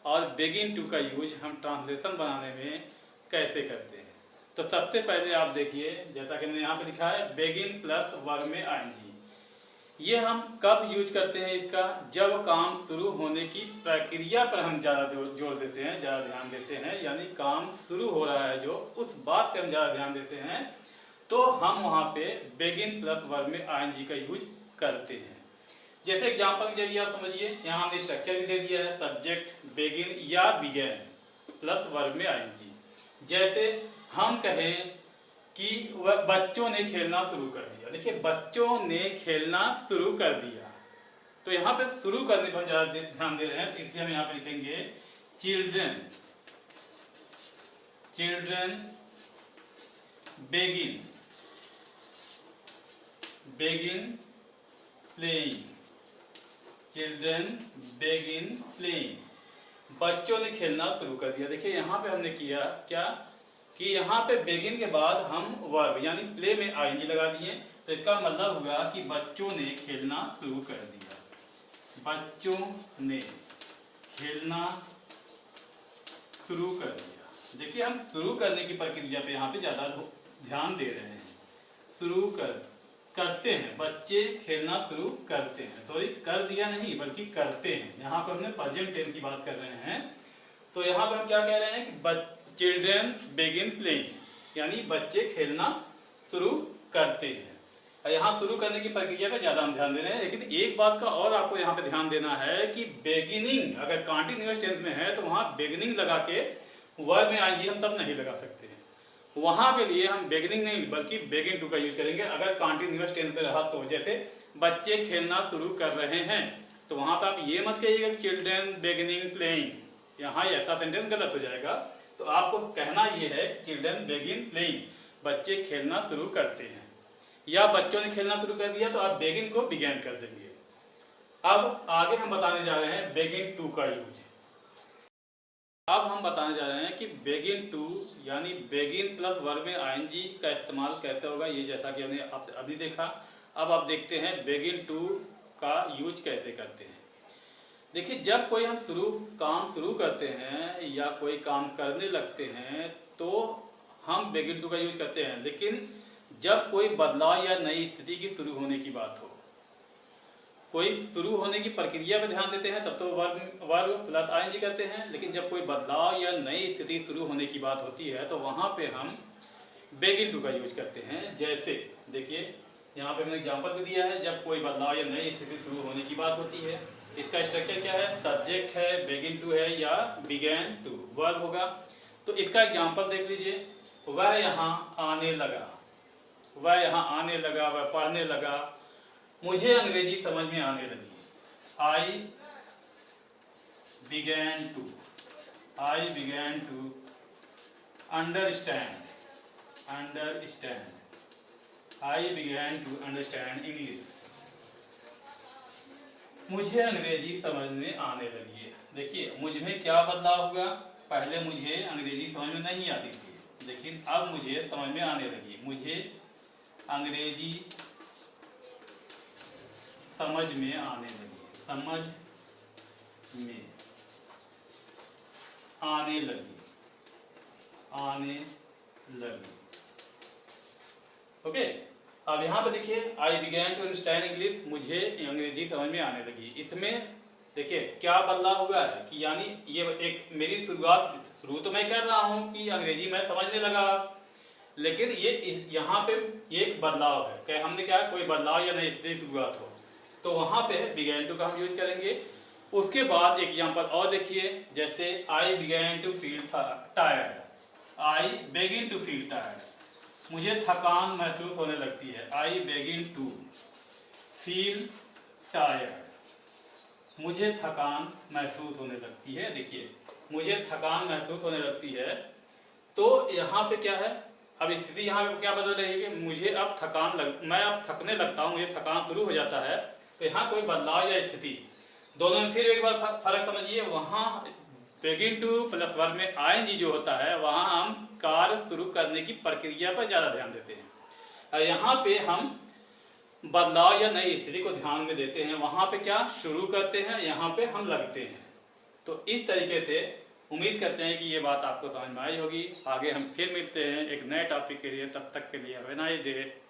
और begin to का use हम ट्रांसलेशन बनाने में कैसे करते हैं। तो सबसे पहले आप देखिए, जैसा कि मैंने यहाँ पे लिखा है बेगिन प्लस वर्ब में आईएनजी। ये हम कब यूज करते हैं इसका, जब काम शुरू होने की प्रक्रिया पर हम ज़्यादा जोर देते हैं, ज़्यादा ध्यान देते हैं, यानी काम शुरू हो रहा है जो, उस बात पे हम ज़्यादा ध्यान देते हैं, तो हम वहाँ पे बेगिन प्लस वर्ब में आईएनजी का यूज करते हैं। जैसे एग्जांपल के जरिए आप समझिए, यहाँ हमने स्ट्रक्चर भी दे दिया है, सब्जेक्ट बेगिन या बिगेन प्लस वर्ब में आईएनजी। जैसे हम कहें कि वह बच्चों ने खेलना शुरू कर दिया। देखिए, बच्चों ने खेलना शुरू कर दिया, तो यहाँ पे शुरू करने पर हम ज़्यादा ध्यान दे रहे हैं, तो इसलिए हम यहाँ पे लिखेंगे children begin playing. Children begin playing, बच्चों ने खेलना शुरू कर दिया। देखिए यहाँ पे हमने किया क्या कि यहाँ पे बेगिन के बाद हम वर्ब यानी प्ले में आईएनजी लगा दिए, तो इसका मतलब हुआ कि बच्चों ने खेलना शुरू कर दिया। बच्चों ने खेलना शुरू कर दिया। देखिए, हम शुरू करने की प्रक्रिया पे यहाँ पे ज़्यादा ध्यान दे रहे हैं। शुरू करते हैं, बच्चे खेलना शुरू करते हैं, सॉरी कर दिया नहीं बल्कि करते हैं। यहाँ पर हमने प्रेजेंट टेंस की बात कर रहे हैं, तो यहाँ पर हम क्या कह रहे हैं कि चिल्ड्रन बेगिन प्लेइंग, यानी बच्चे खेलना शुरू करते हैं। और यहाँ शुरू करने की प्रक्रिया पे ज़्यादा हम ध्यान दे रहे हैं। लेकिन एक बात का और आपको यहाँ पे ध्यान देना है कि बेगिनिंग अगर कंटीन्यूअस टेंस में है तो वहाँ बेगिनिंग लगा के वर्ब में आईएनजी हम तब नहीं लगा सकते हैं। वहाँ के लिए हम बेगिनिंग नहीं बल्कि बेगिन टू का यूज करेंगे अगर कंटीन्यूअस टेंस में रहा तो। जैसे बच्चे खेलना शुरू कर रहे हैं, तो वहाँ पर आप ये मत कहिएगा कि चिल्ड्रन बेगिनिंग प्लेइंग, यहाँ ऐसा सेंटेंस गलत हो जाएगा। तो आपको कहना ये है चिल्ड्रन बेगिन प्लेइंग, बच्चे खेलना शुरू करते हैं। या बच्चों ने खेलना शुरू कर दिया तो आप बेगिन को बिगेन कर देंगे। अब आगे हम बताने जा रहे हैं बेगिन टू का यूज। अब हम बताने जा रहे हैं कि बेगिन टू यानी बेगिन प्लस वर्ब में आईएनजी का इस्तेमाल कैसे होगा, ये जैसा कि हमने अभी देखा। अब आप देखते हैं बेगिन टू का यूज कैसे करते हैं। देखिए, जब कोई हम काम शुरू करते हैं या कोई काम करने लगते हैं तो हम बेगिन टू का यूज करते हैं। लेकिन जब कोई बदलाव या नई स्थिति की शुरू होने की बात हो, कोई शुरू होने की प्रक्रिया पर ध्यान देते हैं, तब तो वर्ब प्लस आईएनजी करते हैं। लेकिन जब कोई बदलाव या नई स्थिति शुरू होने की बात होती है तो वहाँ पे हम बेगिन टू का यूज करते हैं। जैसे देखिए, यहाँ पे मैंने एग्जांपल भी दिया है, जब कोई बदलाव या नई स्थिति शुरू होने की बात होती है। इसका स्ट्रक्चर क्या है, सब्जेक्ट है, बेगिन टू है या बिगेन टू, वर्ब होगा। तो इसका एग्जांपल देख लीजिए, वह यहाँ आने लगा, वह यहाँ आने लगा, वह पढ़ने लगा, मुझे अंग्रेजी समझ में आने लगी। I begin to understand, I begin to understand English, मुझे अंग्रेजी समझ में आने लगी है। देखिए, मुझ में क्या बदलाव हुआ, पहले मुझे अंग्रेजी समझ में नहीं आती थी, लेकिन अब मुझे समझ में आने लगी। मुझे अंग्रेजी समझ में आने लगी, समझ में आने लगी। ओके, अब यहाँ पे देखिए, I began to understand English, मुझे अंग्रेजी समझ में आने लगी। इसमें देखिए क्या बदलाव हुआ है कि यानी ये एक मेरी शुरू तो मैं कर रहा हूँ कि अंग्रेजी मैं समझने लगा, लेकिन ये यहाँ पे ये एक बदलाव है कि हमने क्या, कोई बदलाव या नई स्थिति शुरुआत हो, तो वहाँ पे बिगैन टू का हम यूज करेंगे। उसके बाद एग्जांपल और देखिए, जैसे I began to feel tired, I begin to feel tired, मुझे थकान महसूस होने लगती है। I begin to feel tired, मुझे थकान महसूस होने लगती है। देखिए, मुझे थकान महसूस होने लगती है, तो यहाँ पे क्या है, अब स्थिति यहाँ पे क्या बदल रही है कि मुझे अब मैं अब थकने लगता हूँ, मुझे थकान शुरू हो जाता है। तो यहाँ कोई बदलाव या स्थिति, दोनों में फिर एक बार फर्क समझिए। वहाँ बिगिन टू प्लस वर्ब में आईएनजी जो होता है, वहाँ हम कार्य शुरू करने की प्रक्रिया पर ज़्यादा ध्यान देते हैं, और यहाँ पे हम बदलाव या नई स्थिति को ध्यान में देते हैं। वहाँ पे क्या शुरू करते हैं, यहाँ पे हम लगते हैं। तो इस तरीके से उम्मीद करते हैं कि ये बात आपको समझ में आई होगी। आगे हम फिर मिलते हैं एक नए टॉपिक के लिए, तब तक के लिए हैव ए नाइस डे।